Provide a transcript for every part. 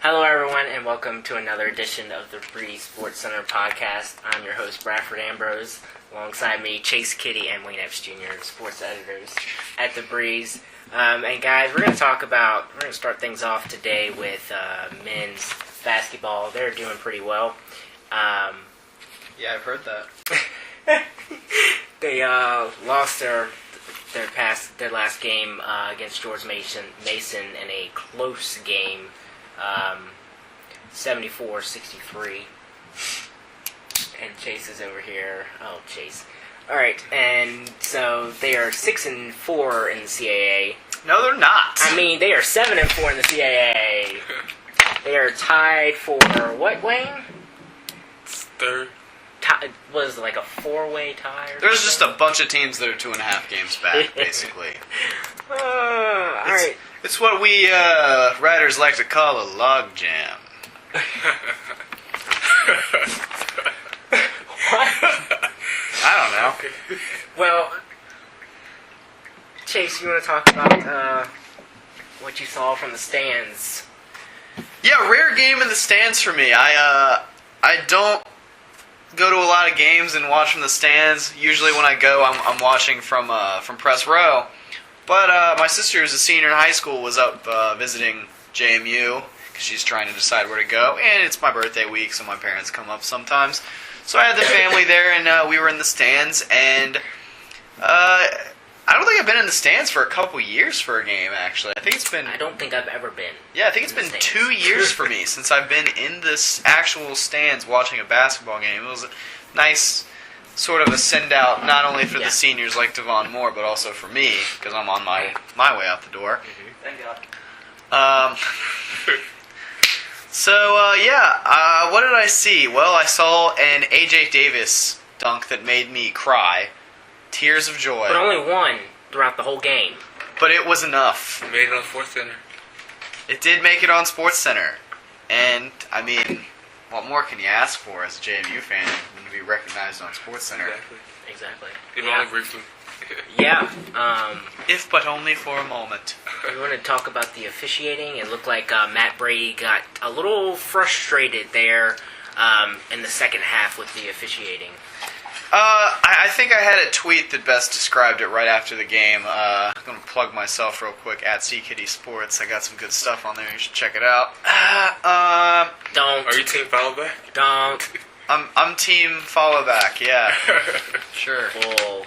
Hello, everyone, and welcome to another edition of the Breeze Sports Center podcast. I'm your host, Bradford Ambrose. Alongside me, Chase, Kiddy, and Wayne Epps Jr., sports editors at the Breeze. And guys, we're going to start things off today with men's basketball. They're doing pretty well. Yeah, I've heard that. They lost their last game against George Mason in a close game, 74-63. And Chase is over here. Oh, Chase. All right, and so they are 6-4 in the CAA. No, they're not. I mean, they are 7-4 in the CAA. They are tied for what, Wayne? Third. Was it like a four-way tie? There's just a bunch of teams that are 2.5 games back, basically. All right. It's what we writers like to call a log jam. What? I don't know. Well, Chase, you want to talk about what you saw from the stands? Yeah, rare game in the stands for me. I don't go to a lot of games and watch from the stands. Usually when I go, I'm watching from press row. But my sister, who's a senior in high school, was up visiting JMU because she's trying to decide where to go. And it's my birthday week, so my parents come up sometimes. So I had the family there, and we were in the stands. And I don't think I've been in the stands for a couple years for a game, actually. I think it's been... I don't think I've ever been. Yeah, I think it's been 2 years for me since I've been in this actual stands watching a basketball game. It was a nice sort of a send-out, not only for the seniors like Devon Moore, but also for me, because I'm on my way out the door. Mm-hmm. Thank God. What did I see? Well, I saw an A.J. Davis dunk that made me cry. Tears of joy. But only one throughout the whole game. But it was enough. Made it on SportsCenter. It did make it on SportsCenter. And, I mean, what more can you ask for as a JMU fan than to be recognized on SportsCenter? Exactly. Even only briefly. Yeah. If but only for a moment. We want to talk about the officiating. It looked like Matt Brady got a little frustrated there in the second half with the officiating. I think I had a tweet that best described it right after the game. I'm going to plug myself real quick at Kiddy Sports. I got some good stuff on there. You should check it out. Don't. Are you team follow back? Don't. I'm team follow back, yeah. Sure. Cool.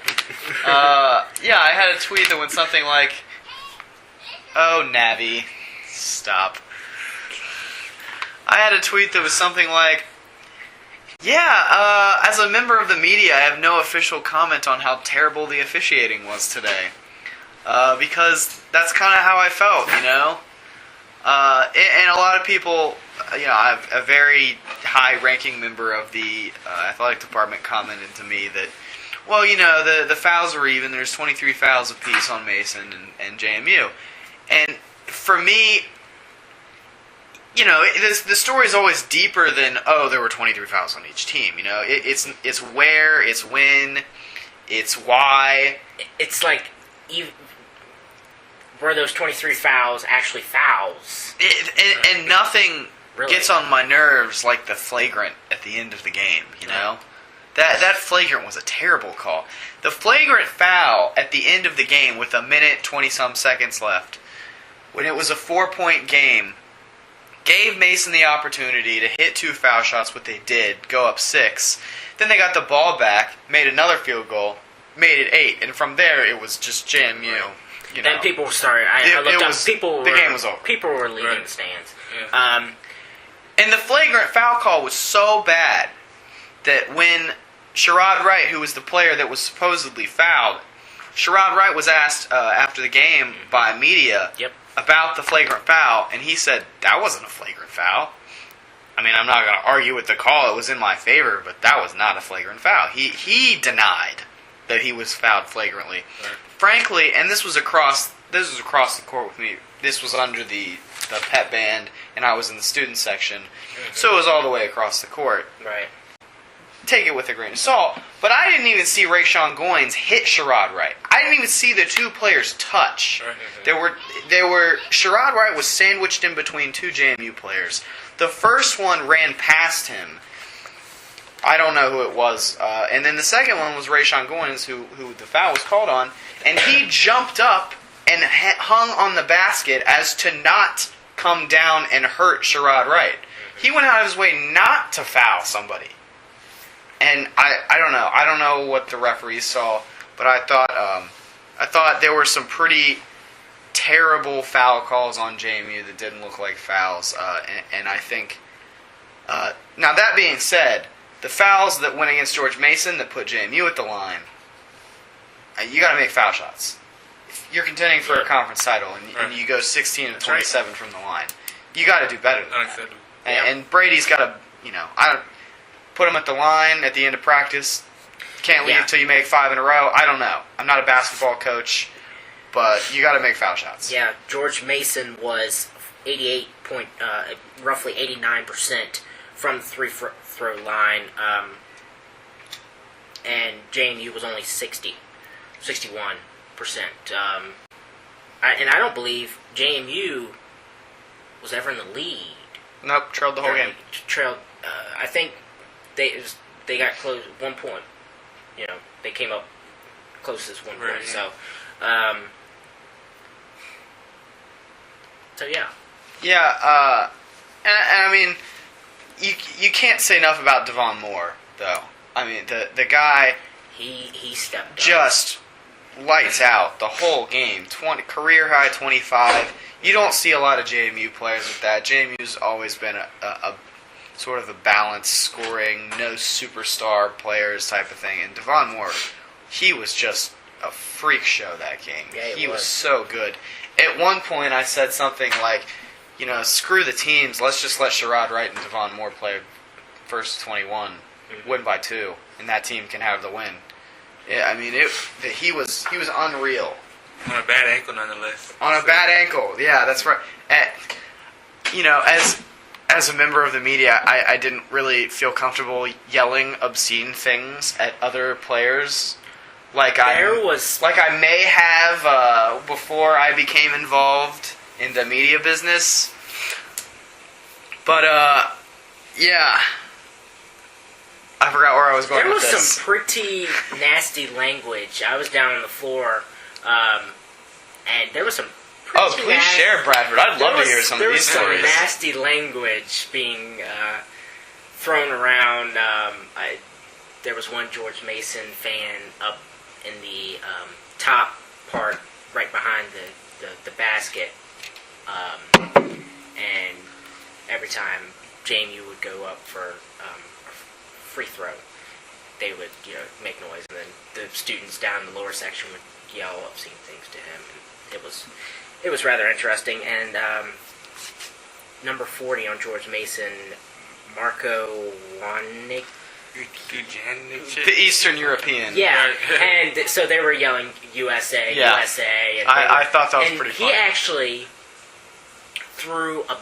I had a tweet that went something like, "Oh, Navi, stop." I had a tweet that was something like, as a member of the media, I have no official comment on how terrible the officiating was today. Because that's kind of how I felt, you know? And a lot of people, a very high-ranking member of the athletic department commented to me that, well, the fouls were even. There's 23 fouls apiece on Mason and JMU. And for me... the story's always deeper than, there were 23 fouls on each team. It's where, it's when, it's why. It's like, were those 23 fouls actually fouls? And nothing really gets on my nerves like the flagrant at the end of the game, know? That flagrant was a terrible call. The flagrant foul at the end of the game with a minute, 20-some seconds left, when it was a 4-point game, gave Mason the opportunity to hit 2 foul shots, what they did, go up 6. Then they got the ball back, made another field goal, made it 8. And from there, it was just JMU. And people started. I looked up. The game was over. People were leaving the stands. Yeah. And the flagrant foul call was so bad that when Sherrod Wright, who was the player that was supposedly fouled, Sherrod Wright was asked after the game by media about the flagrant foul, and he said, that wasn't a flagrant foul. I mean, I'm not going to argue with the call. It was in my favor, but that was not a flagrant foul. He denied that he was fouled flagrantly. Right. Frankly, and this was across the court with me. This was under the pep band, and I was in the student section. So it was all the way across the court. Right. take it with a grain of salt. But I didn't even see Rayshawn Goins hit Sherrod Wright. I didn't even see the two players touch. Sherrod Wright was sandwiched in between two JMU players. The first one ran past him. I don't know who it was. And then the second one was Rayshawn Goins, who the foul was called on. And he jumped up and hung on the basket as to not come down and hurt Sherrod Wright. He went out of his way not to foul somebody. And I don't know. I don't know what the referees saw, but I thought there were some pretty terrible foul calls on JMU that didn't look like fouls. And I think now that being said, the fouls that went against George Mason that put JMU at the line, you got to make foul shots. If you're contending for a conference title and you go 16 of 27 from the line, you got to do better than that. And Brady's got to, put him at the line at the end of practice. Can't leave until you make 5 in a row. I don't know. I'm not a basketball coach, but you got to make foul shots. Yeah, George Mason was roughly 89% from the free-throw line, and JMU was only 61%. And I don't believe JMU was ever in the lead. Nope, trailed the whole game. I think they got close at one point. They came up close as 1 point. Right, yeah. So yeah. Yeah, and I mean, you can't say enough about Devon Moore, though. I mean, the guy he stepped up. Just lights out the whole game. Career high 25. You don't see a lot of JMU players with that. JMU's always been a sort of a balanced scoring, no superstar players type of thing. And Devon Moore, he was just a freak show that game. Yeah, he was so good. At one point, I said something like, screw the teams. Let's just let Sherrod Wright and Devon Moore play first 21, win by 2, and that team can have the win. Yeah, I mean, he was unreal. On a bad ankle, nonetheless. On a bad ankle, yeah, that's right. As a member of the media, I didn't really feel comfortable yelling obscene things at other players, like I may have before I became involved in the media business. But yeah, I forgot where I was going with this. There was some pretty nasty language. I was down on the floor, and there was some. Please share, Bradford. I'd love to hear some of these stories. There was some nasty language being thrown around. There was one George Mason fan up in the top part, right behind the basket, and every time JMU would go up for a free throw, they would make noise, and then the students down in the lower section would yell obscene things to him. And it was rather interesting. And number 40 on George Mason, Marco Wanik. The Eastern European. Yeah, and so they were yelling USA, USA. And I thought that was pretty funny. He actually threw a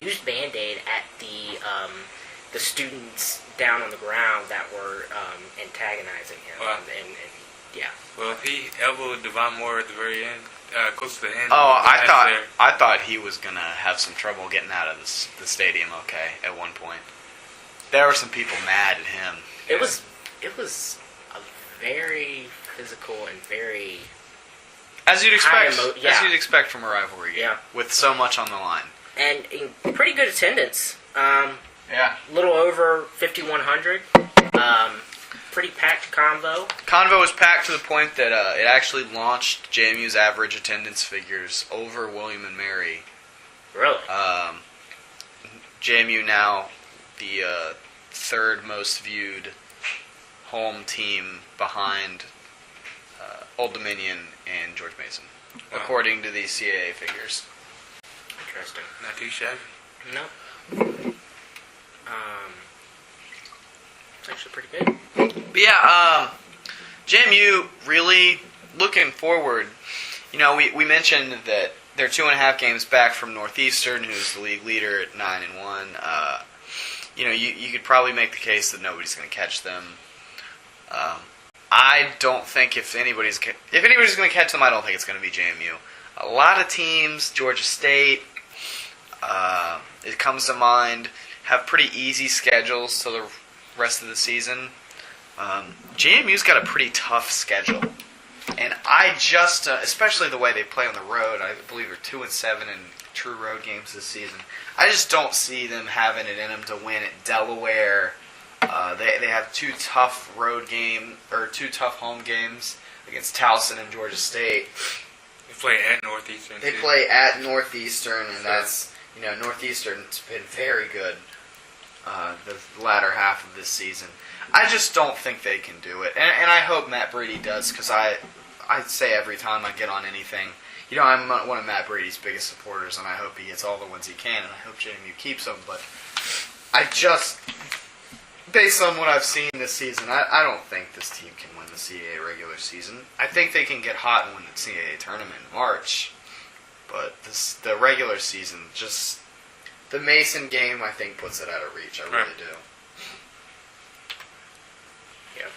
used Band-Aid at the students down on the ground that were antagonizing him. Wow. And yeah. Well, if he elbowed Devon Moore at the very end, close to the end. I thought he was gonna have some trouble getting out of the stadium. Okay, at one point, there were some people mad at him. It was a very physical and very as you'd expect. yeah. As you'd expect from a rivalry game, with so much on the line, and in pretty good attendance. Yeah, a little over 5,100. Pretty packed convo. Convo was packed to the point that it actually launched JMU's average attendance figures over William and Mary. Really? JMU now the third most viewed home team behind Old Dominion and George Mason, according to the CAA figures. Interesting. Not too shabby. No. It's actually pretty good. But yeah, JMU really looking forward. We mentioned that they're 2.5 games back from Northeastern, who's the league leader at 9-1. you could probably make the case that nobody's going to catch them. I don't think if anybody's going to catch them, I don't think it's going to be JMU. A lot of teams, Georgia State, it comes to mind, have pretty easy schedules to the rest of the season. JMU's got a pretty tough schedule. And I just, especially the way they play on the road, I believe they're 2-7 in true road games this season. I just don't see them having it in them to win at Delaware. They have two tough home games against Towson and Georgia State. They play at Northeastern. They play at Northeastern, and that's Northeastern's been very good the latter half of this season. I just don't think they can do it, and I hope Matt Brady does, because I say every time I get on anything, I'm one of Matt Brady's biggest supporters, and I hope he gets all the wins he can, and I hope JMU keeps them, but I just, based on what I've seen this season, I don't think this team can win the CAA regular season. I think they can get hot and win the CAA tournament in March, but the regular season, just the Mason game, I think, puts it out of reach. I really do. Yeah.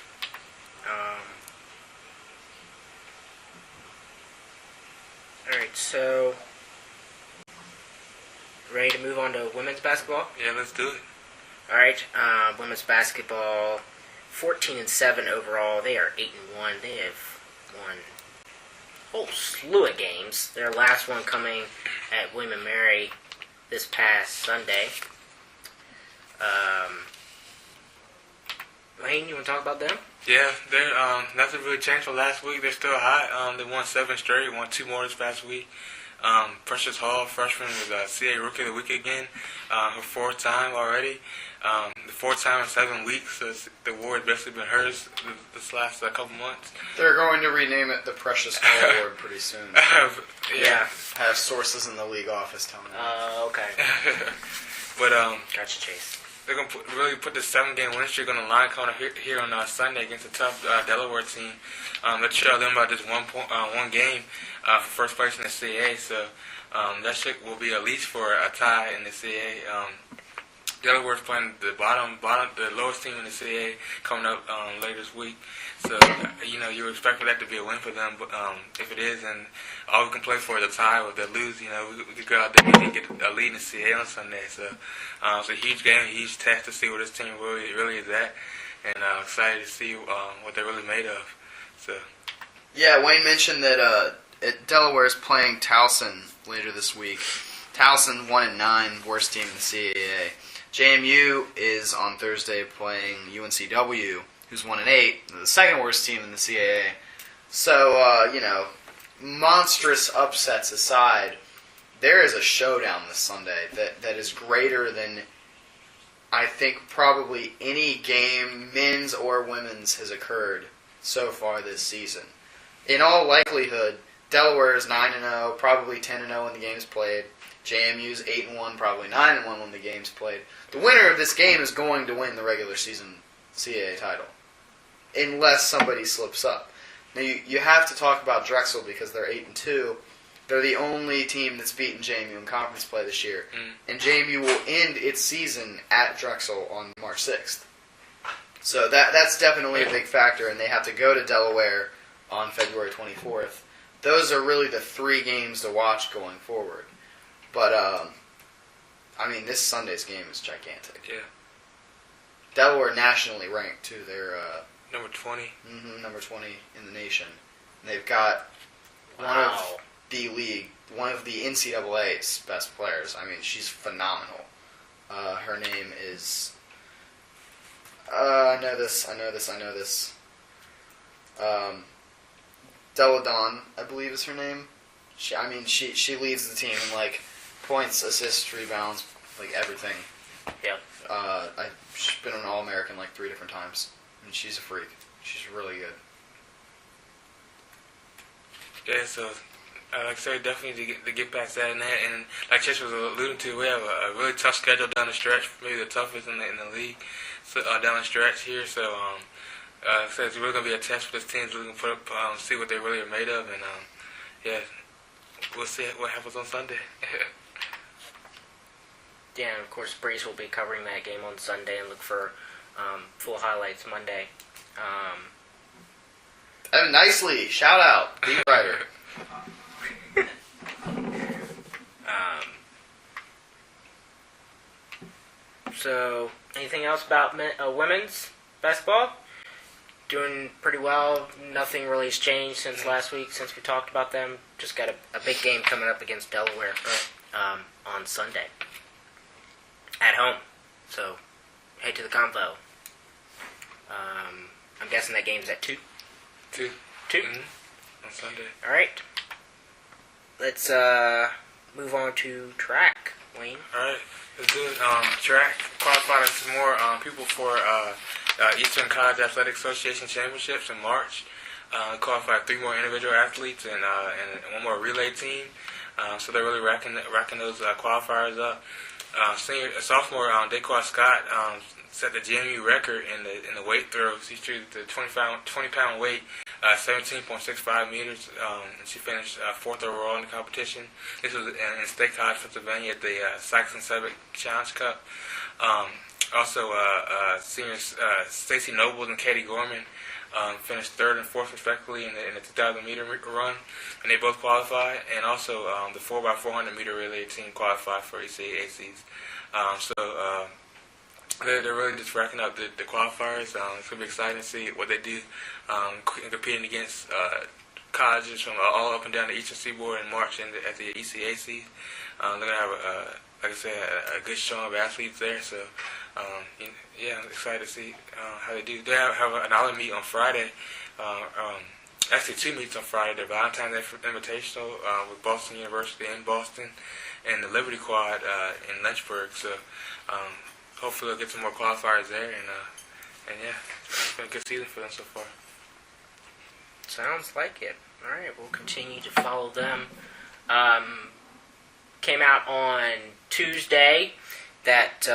All right, so ready to move on to women's basketball? Yeah, let's do it. All right, women's basketball, 14-7 overall. They are 8-1. They have won a whole slew of games. Their last one coming at William & Mary this past Sunday. Wayne, you want to talk about them? Yeah, they're nothing really changed from last week. They're still hot. They won 7 straight. Won 2 more this past week. Precious Hall, freshman, was CA Rookie of the Week again. Her 4th time already. The 4th time in 7 weeks. So the award basically been hers this last couple months. They're going to rename it the Precious Hall Award pretty soon. Yeah. I have sources in the league office telling me. Okay. But Gotcha, Chase. they're going to really put the 7-game win streak on the line coming up here on Sunday against a tough Delaware team. They'll trail them by just one game for first place in the CAA. So that shit will be at least for a tie in the CAA. Delaware's playing the lowest team in the CAA coming up later this week. So, you would expect for that to be a win for them. But if it is, then all we can play for is a tie. Or if they lose, we could go out there and get a lead in the CAA on Sunday. So it's a huge game, a huge test to see where this team really is at. And excited to see what they're really made of. So. Yeah, Wayne mentioned that Delaware is playing Towson later this week. Towson 1-9, worst team in the CAA. JMU is on Thursday playing UNCW, who's 1-8, the second worst team in the CAA. So, monstrous upsets aside, there is a showdown this Sunday that is greater than I think probably any game, men's or women's, has occurred so far this season. In all likelihood, Delaware is 9-0, probably 10-0 when the game's played. JMU's 8-1, probably 9-1 when the game's played. The winner of this game is going to win the regular season CAA title, unless somebody slips up. Now you have to talk about Drexel because they're 8-2. They're the only team that's beaten JMU in conference play this year, and JMU will end its season at Drexel on March 6th. So that's definitely a big factor, and they have to go to Delaware on February 24th. Those are really the 3 games to watch going forward. But, this Sunday's game is gigantic. Yeah. Delaware nationally ranked, too. They're number 20. Number 20 in the nation. And they've got one of the NCAA's best players. She's phenomenal. Her name is... I know this. Deladon, I believe is her name. She leads the team in, points, assists, rebounds, everything. Yep. She's been an All-American 3 different times. And she's a freak. She's really good. Yeah, so like I said, definitely to get past that and like Chase was alluding to, we have a really tough schedule down the stretch, maybe the toughest in the league, so down the stretch here. So like I said, it's really gonna be a test for this team. So we can put up, see what they really are made of, and we'll see what happens on Sunday. Yeah, and of course, Breeze will be covering that game on Sunday and look for full highlights Monday. Nicely. Shout out. Beat writer. So, anything else about women's basketball? Doing pretty well. Nothing really has changed since last week, since we talked about them. Just got a big game coming up against Delaware on Sunday at home. So, head to the Convo. I'm guessing that game's at 2? 2. 2? On Sunday. All right. Let's move on to track, Wayne. All right. Let's do it. Track qualified some more people for Eastern College Athletic Association Championships in March. Qualified 3 more individual athletes and 1 more relay team. So they're really racking those qualifiers up. Sophomore Daquan Scott set the GMU record in the weight throws. She threw the 20-pound weight, 17.65 meters, and she finished 4th overall in the competition. This was in State College, Pennsylvania, at the Saxon-Sevick Challenge Cup. Also, seniors Stacey Nobles and Kiddy finished 3rd and 4th respectively in the 2,000-meter run, and they both qualified. And also, the 4x400 meter relay team qualified for ECACs. They're really just racking up the qualifiers. It's going to be exciting to see what they do competing against colleges from all up and down the Eastern Seaboard in March at the ECAC. They're going to have, like I said, a good showing of athletes there. So, I'm excited to see how they do. They have another meet on Friday. Actually, 2 meets on Friday. The Valentine's Invitational with Boston University in Boston, and the Liberty Quad in Lynchburg. So, hopefully we'll get some more qualifiers there, and yeah, it's been a good season for them so far. Sounds like it. All right, we'll continue to follow them. Came out on Tuesday that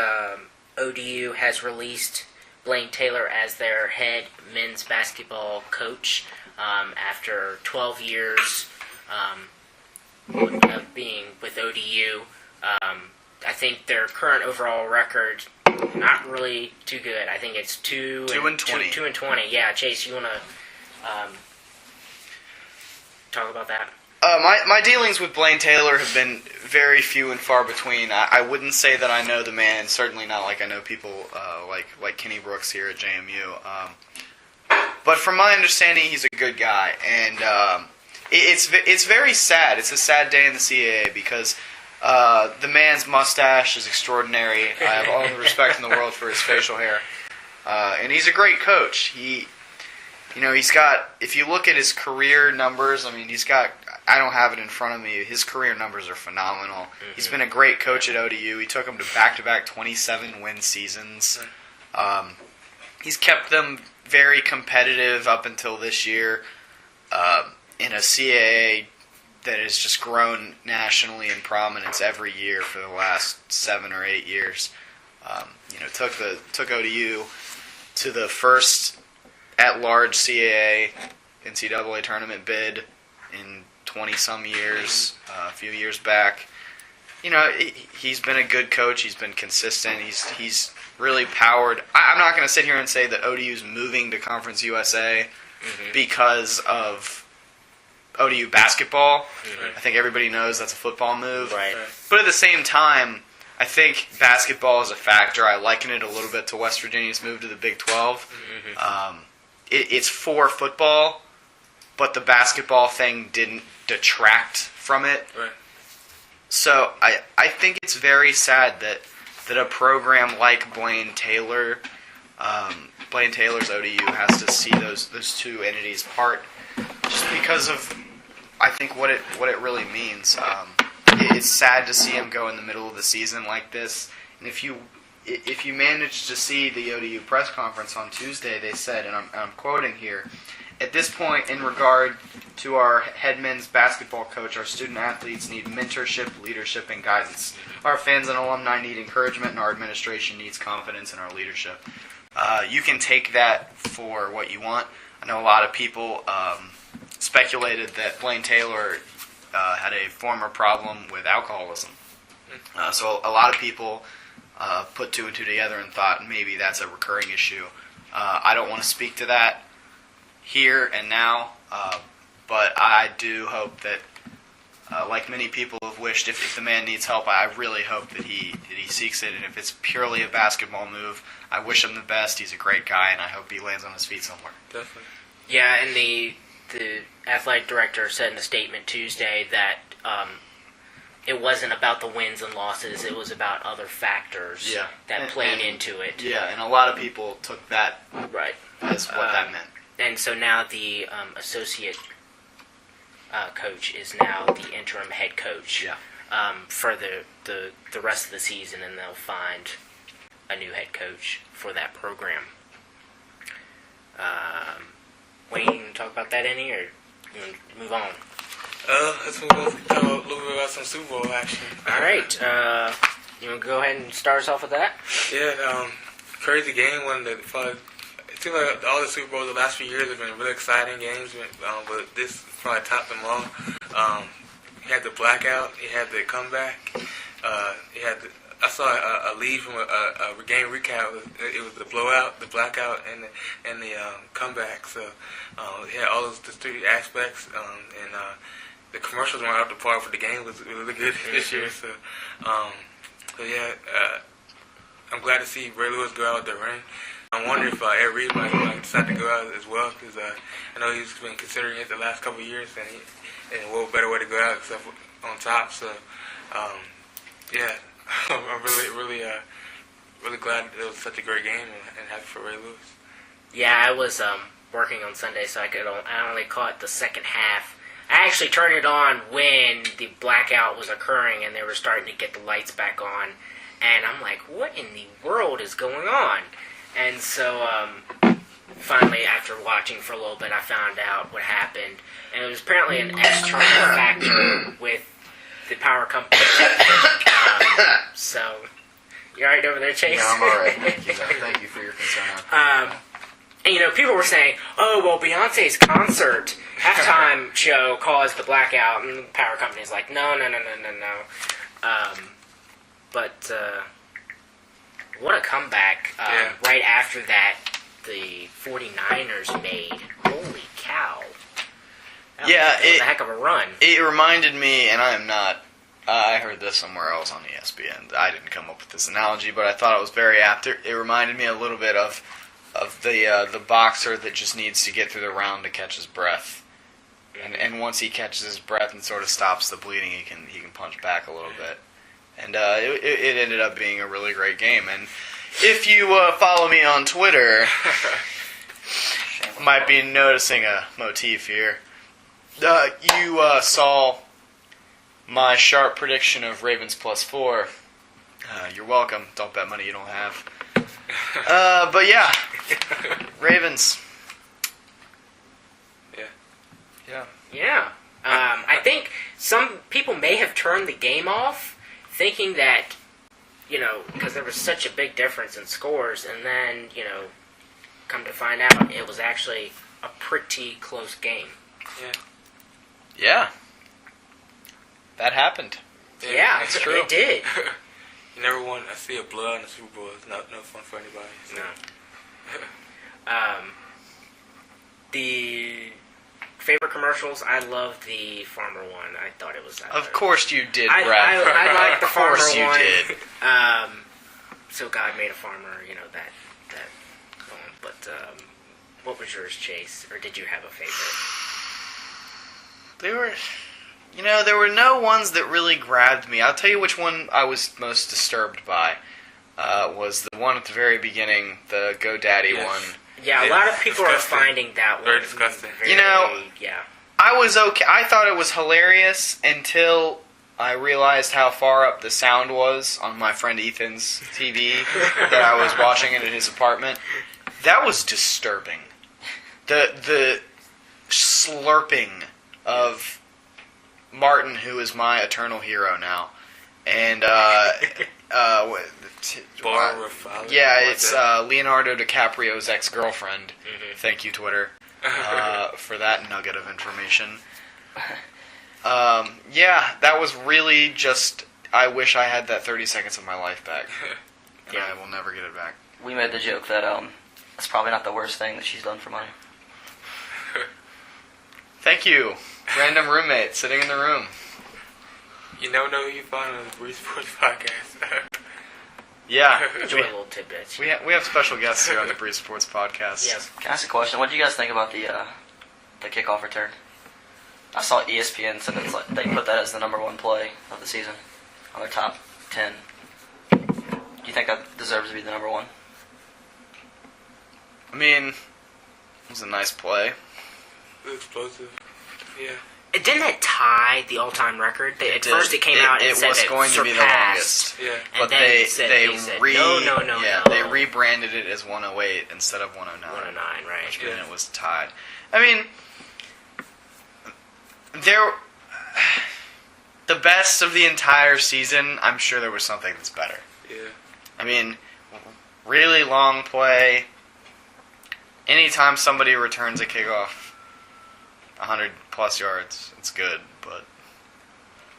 ODU has released Blaine Taylor as their head men's basketball coach after 12 years of being with ODU. I think their current overall record not really too good. I think it's 2 and 20. 2 and 20. Yeah, Chase, you want to talk about that? My dealings with Blaine Taylor have been very few and far between. I wouldn't say that I know the man. Certainly not like I know people like Kenny Brooks here at JMU. But from my understanding, he's a good guy, and it's very sad. It's a sad day in the CAA because the man's mustache is extraordinary. I have all the respect in the world for his facial hair, and he's a great coach. He's got. If you look at his career numbers, I mean, he's got. I don't have it in front of me. His career numbers are phenomenal. Mm-hmm. He's been a great coach at ODU. He took them to back-to-back 27-win seasons. He's kept them very competitive up until this year in a CAA that has just grown nationally in prominence every year for the last 7 or 8 years. Took ODU to the first at-large CAA NCAA tournament bid in 20-some years, a few years back. He's been a good coach. He's been consistent. He's really powered. I'm not going to sit here and say that ODU's moving to Conference USA because of ODU basketball. Mm-hmm. I think everybody knows that's a football move. Right. But at the same time, I think basketball is a factor. I liken it a little bit to West Virginia's move to the Big 12. Mm-hmm. It's for football, but the basketball thing didn't detract from it. Right. So I think it's very sad that a program like Blaine Taylor's ODU has to see those two entities part, just because of I think what it really means. It's sad to see him go in the middle of the season like this. And if you managed to see the ODU press conference on Tuesday, they said, and I'm quoting here, "At this point, in regard to our head men's basketball coach, our student athletes need mentorship, leadership, and guidance. Our fans and alumni need encouragement, and our administration needs confidence in our leadership." You can take that for what you want. I know a lot of people speculated that Blaine Taylor had a former problem with alcoholism. So a lot of people put two and two together and thought maybe that's a recurring issue. I don't want to speak to that here and now, but I do hope that, like many people have wished, if the man needs help, I really hope that he seeks it. And if it's purely a basketball move, I wish him the best. He's a great guy, and I hope he lands on his feet somewhere. Definitely. Yeah, and the athletic director said in a statement Tuesday that it wasn't about the wins and losses; it was about other factors that played into it. Yeah, and a lot of people took that right as what that meant. And so now the associate coach is now the interim head coach for the rest of the season, and they'll find a new head coach for that program. Wayne, you want to talk about that any, or you want to move on? Let's move on to talk a little bit about some Super Bowl action. All right. You want to go ahead and start us off with that? Yeah, crazy game. It seems like all the Super Bowls the last few years have been really exciting games, but this probably topped them all. He had the blackout. He had the comeback. I saw a lead from a game recap. It was the blowout, the blackout, and the comeback. So he had all those three aspects, and the commercials went up the par for the game. Was really good this year. So yeah, I'm glad to see Ray Lewis go out with the ring. I wonder if Ed Reed might decide to go out as well, because I know he's been considering it the last couple of years, and what better way to go out except on top. So yeah. I'm really glad it was such a great game and happy for Ray Lewis. Yeah, I was working on Sunday, so I only caught the second half. I actually turned it on when the blackout was occurring and they were starting to get the lights back on, and I'm like, what in the world is going on? And so finally, after watching for a little bit, I found out what happened, and it was apparently an external factor with the power company. So, you alright over there, Chase? Yeah, I'm alright. Thank you for your concern. And, people were saying, oh, well, Beyonce's concert halftime show caused the blackout, and the power company's like, no. But what a comeback. Right after that, the 49ers made. Holy cow. That was a heck of a run. It reminded me, and I am not, I heard this somewhere else on ESPN. I didn't come up with this analogy, but I thought it was very apt. It reminded me a little bit of the boxer that just needs to get through the round to catch his breath. And once he catches his breath and sort of stops the bleeding, he can punch back a little bit. And it ended up being a really great game. And if you follow me on Twitter, you might be noticing a motif here. You saw my sharp prediction of Ravens +4. You're welcome. Don't bet money you don't have. But yeah, Ravens. Yeah. I think some people may have turned the game off, thinking that, because there was such a big difference in scores, and then, come to find out it was actually a pretty close game. Yeah. That happened. Yeah, that's true. It did. You never want to see a blood in the Super Bowl. It's no fun for anybody. So. No. The favorite commercials, I love the farmer one. I thought it was... Of course you did, Brad. I like the farmer one. Of course you did. So God made a farmer, that one. But what was yours, Chase? Or did you have a favorite? There were no ones that really grabbed me. I'll tell you which one I was most disturbed by. Was the one at the very beginning, the GoDaddy one. Yeah, a lot of people are finding that one very disgusting. Yeah. I was okay. I thought it was hilarious until I realized how far up the sound was on my friend Ethan's TV that I was watching it at his apartment. That was disturbing. The slurping of Martin, who is my eternal hero now, and it's Leonardo DiCaprio's ex-girlfriend. Mm-hmm. Thank you, Twitter, for that nugget of information. That was really just I wish I had that 30 seconds of my life back. And Yeah. I will never get it back. We made the joke that it's probably not the worst thing that she's done for money. Thank you, random roommate sitting in the room. You never know who you find on the Breeze Sports Podcast. Yeah, Enjoy little tidbits. we have special guests here on the Breeze Sports Podcast. Yes. Can I ask a question? What do you guys think about the kickoff return? I saw ESPN said it's like they put that as the number one play of the season on their top 10. Do you think that deserves to be the number one? I mean, it was a nice play. Explosive. Yeah. Didn't it tie the all-time record? At first it came out and it said was it going to be the surpassed. longest. Yeah. And But then they said no. they rebranded it as 108 instead of 109. 109, right. Which Yeah. meant it was tied. I mean, the best of the entire season, I'm sure there was something that's better. Yeah. I mean, really long play. Anytime somebody returns a kickoff 100 plus yards, it's good, but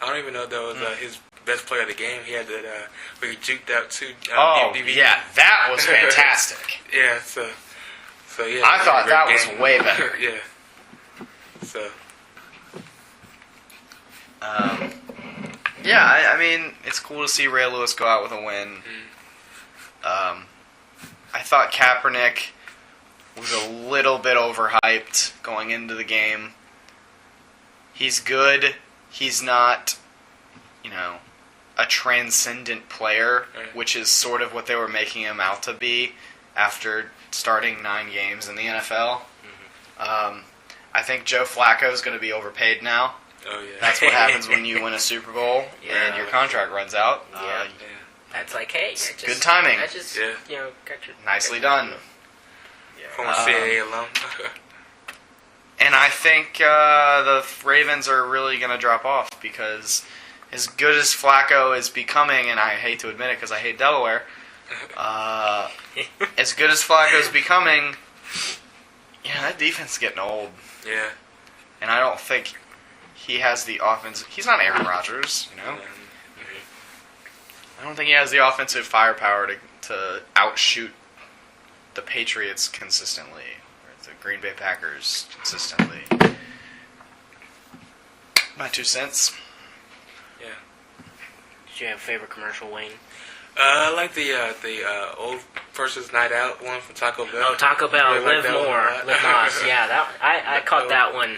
I don't even know if that was his best play of the game. He had that where he juked out two DB. yeah, that was fantastic. Yeah, so yeah. I thought great that was game. way better. Yeah. So Yeah, I mean, it's cool to see Ray Lewis go out with a win. I thought Kaepernick was a little bit overhyped going into the game. He's good. He's not, a transcendent player, Right. which is sort of what they were making him out to be after starting 9 games in the NFL. I think Joe Flacco is going to be overpaid now. oh yeah. That's what happens when you win a Super Bowl Yeah. and your contract runs out. Yeah. yeah. That's like, hey, I just, good timing. I just, Yeah. got your... Nicely done. Former CAA alum. And I think the Ravens are really going to drop off because as good as Flacco is becoming, and I hate to admit it because I hate Delaware, as good as Flacco is becoming, that defense is getting old. Yeah. And I don't think he has the offense. He's not Aaron Rodgers, I don't think he has the offensive firepower to outshoot the Patriots consistently, or the Green Bay Packers consistently. My 2 cents. Yeah. Did you have a favorite commercial, Wayne? I like the old versus night out one from Taco Bell. Oh, Taco Bell, Really like Live that one a More, lot. Live Moss. Yeah, I caught that one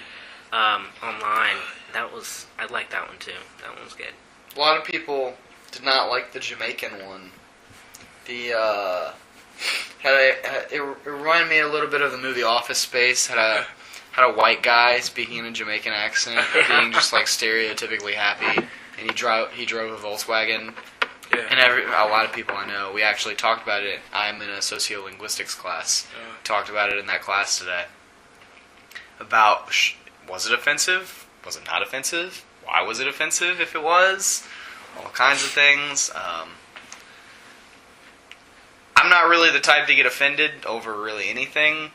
online. I liked that one too. That one was good. A lot of people did not like the Jamaican one. It reminded me a little bit of the movie Office Space. Had a white guy speaking in a Jamaican accent, being just like stereotypically happy, and he drove a Volkswagen. Yeah. And a lot of people I know, we actually talked about it. I'm in a sociolinguistics class. Talked about it in that class today. About, was it offensive? Was it not offensive? Why was it offensive if it was? All kinds of things. I'm not really the type to get offended over really anything.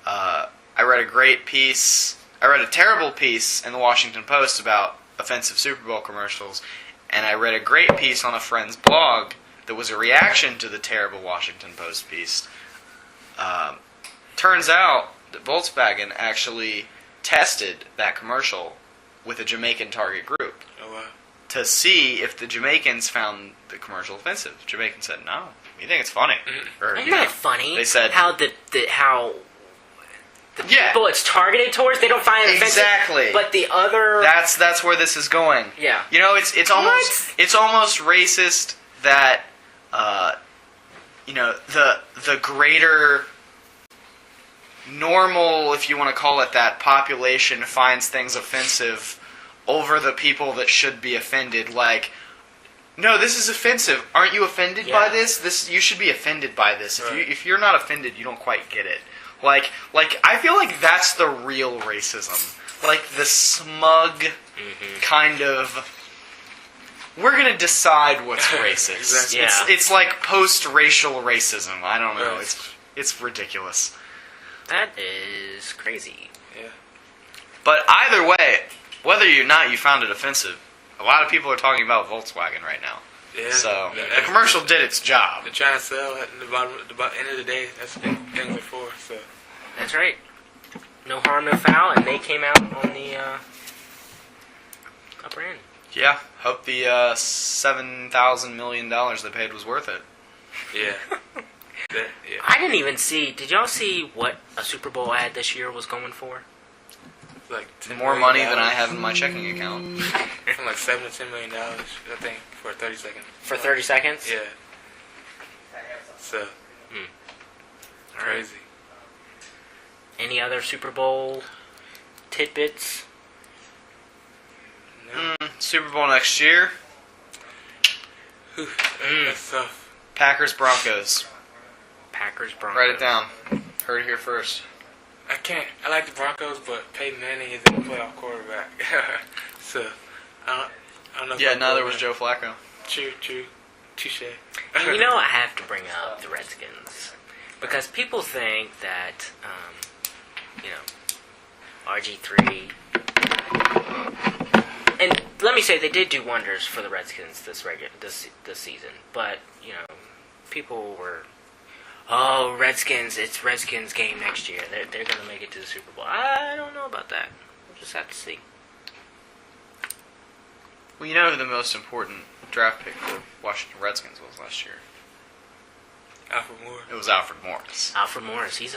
I read a great piece. I read a terrible piece in the Washington Post about offensive Super Bowl commercials, and I read a great piece on a friend's blog that was a reaction to the terrible Washington Post piece. Turns out that Volkswagen actually tested that commercial with a Jamaican target group Oh wow. to see if the Jamaicans found the commercial offensive. Jamaicans said, "No, we think it's funny." Or, Isn't that funny? they said- how the Yeah. people it's targeted towards, they don't find it offensive. Exactly. But the other... That's where this is going. Yeah. It's almost racist that the greater normal, if you want to call it that, population finds things offensive over the people that should be offended. Like, no, this is offensive. Aren't you offended by Yeah. this? You should be offended by this. Right. If you're not offended, you don't quite get it. Like I feel like that's the real racism. Like the smug kind of, we're gonna decide what's racist. Exactly. Yeah. It's like post-racial racism. I don't know. Right. It's ridiculous. That is crazy. Yeah. But either way, whether or not you found it offensive, a lot of people are talking about Volkswagen right now. Yeah. So the commercial did its job. They're trying to sell at the end of the day. That's what things are for. So That's right. No harm, no foul, and they came out on the upper end. Yeah, hope the $7,000 million they paid was worth it. yeah. Yeah. I didn't even see. Did y'all see what a Super Bowl ad this year was going for? It's like $10 More million. money than I have in my checking account. From like $7 to $10 million, I think, for 30 seconds. For 30 seconds? Yeah. So All right. crazy. Any other Super Bowl tidbits? No. Super Bowl next year. Whew, that's tough. Packers Broncos. Packers, Broncos. Write it down. Heard it here first. I can't. I like the Broncos, but Peyton Manning isn't a playoff quarterback. So I don't know. If Yeah, I'm neither going was there. Joe Flacco. True. Touche. And you know, I have to bring up the Redskins because people think that, RG3. And let me say, they did do wonders for the Redskins this season. But people were, oh, Redskins! It's Redskins game next year. They're going to make it to the Super Bowl. I don't know about that. We'll just have to see. Well, you know who the most important draft pick for Washington Redskins was last year? Alfred Moore. It was Alfred Morris. Alfred Morris. He.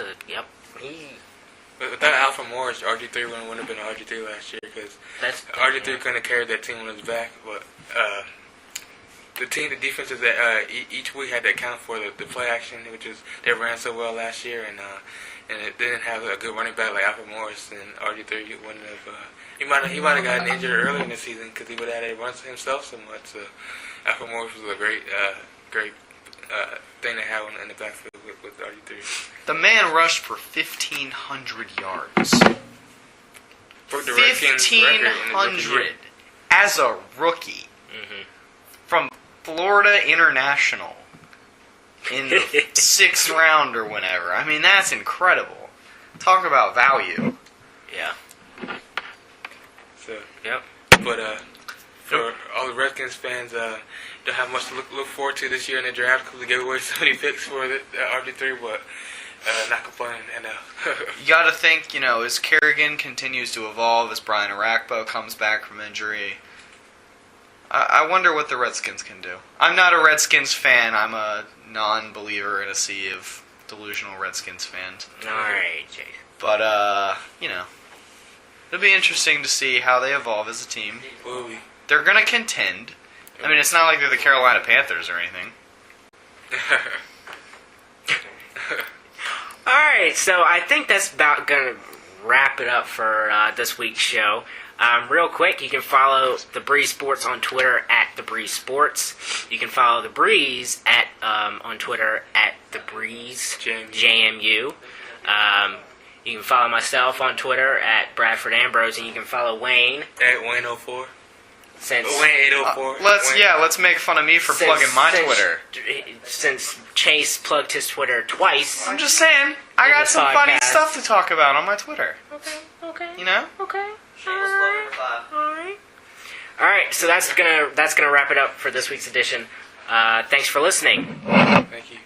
But without Alfred Morris, RG3 wouldn't have been RG3 last year because RG3 couldn't have carried that team on his back. But the defenses that each week had to account for the play action, which is they ran so well last year, and it didn't have a good running back like Alfred Morris, and RG3 wouldn't have. He might have gotten injured early in the season because he would have had to run himself so much. So Alfred Morris was a great thing to have in the backfield with RG3. The man rushed for 1,500 yards. Broke the Redskins record in his rookie year. 1,500 as a rookie from Florida International in the 6th round or whenever. I mean, that's incredible. Talk about value. Yeah. So, Yep. but for all the Redskins fans, don't have much to look forward to this year in the draft because we gave away so many picks for the RG3, but not complaining. I know. You got to think, as Kerrigan continues to evolve, as Brian Arakpo comes back from injury, I wonder what the Redskins can do. I'm not a Redskins fan. I'm a non-believer in a sea of delusional Redskins fans. All right, Chase. But, it'll be interesting to see how they evolve as a team. Will we? They're going to contend. I mean, it's not like they're the Carolina Panthers or anything. All right, so I think that's about going to wrap it up for this week's show. Real quick, you can follow The Breeze Sports on Twitter at The Breeze Sports. You can follow The Breeze on Twitter at The Breeze JMU. You can follow myself on Twitter at Bradford Ambrose, and you can follow Wayne At Wayne04. since Wayne 804. Let's make fun of me for plugging my Twitter. Since Chase plugged his Twitter twice. I'm just saying, I got some funny podcast. stuff to talk about on my Twitter. Okay. You know? Okay. Shameless plug number 5. All right. So that's gonna wrap it up for this week's edition. Thanks for listening. Thank you.